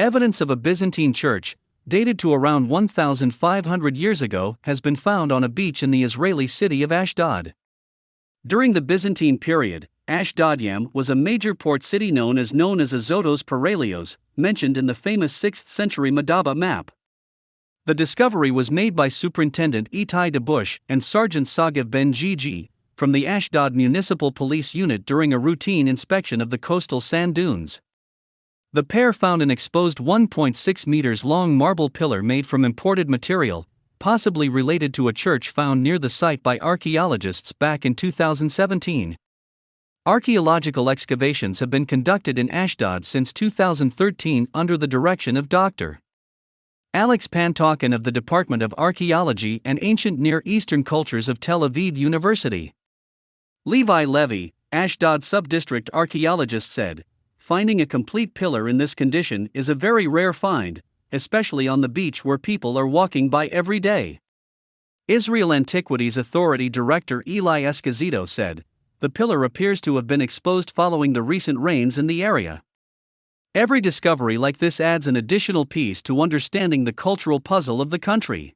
Evidence of a Byzantine church, dated to around 1,500 years ago, has been found on a beach in the Israeli city of Ashdod. During the Byzantine period, Ashdod-Yam was a major port city known as Azotos Paralios, mentioned in the famous 6th century Madaba Map. The discovery was made by Superintendent Itai Dabush and Sergeant Sagiv ben Gigi from the Ashdod Municipal Police Unit during a routine inspection of the coastal sand dunes. The pair found an exposed 1.6 meters long marble pillar made from imported material, possibly related to a church found near the site by archaeologists back in 2017. Archaeological excavations have been conducted in Ashdod since 2013 under the direction of Dr. Alex Pantalkin of the Department of Archaeology and Ancient Near Eastern Cultures of Tel Aviv University. Levi Levy, Ashdod Subdistrict archaeologist, said, "Finding a complete pillar in this condition is a very rare find, especially on the beach where people are walking by every day." Israel Antiquities Authority Director Eli Esposito said, "The pillar appears to have been exposed following the recent rains in the area. Every discovery like this adds an additional piece to understanding the cultural puzzle of the country."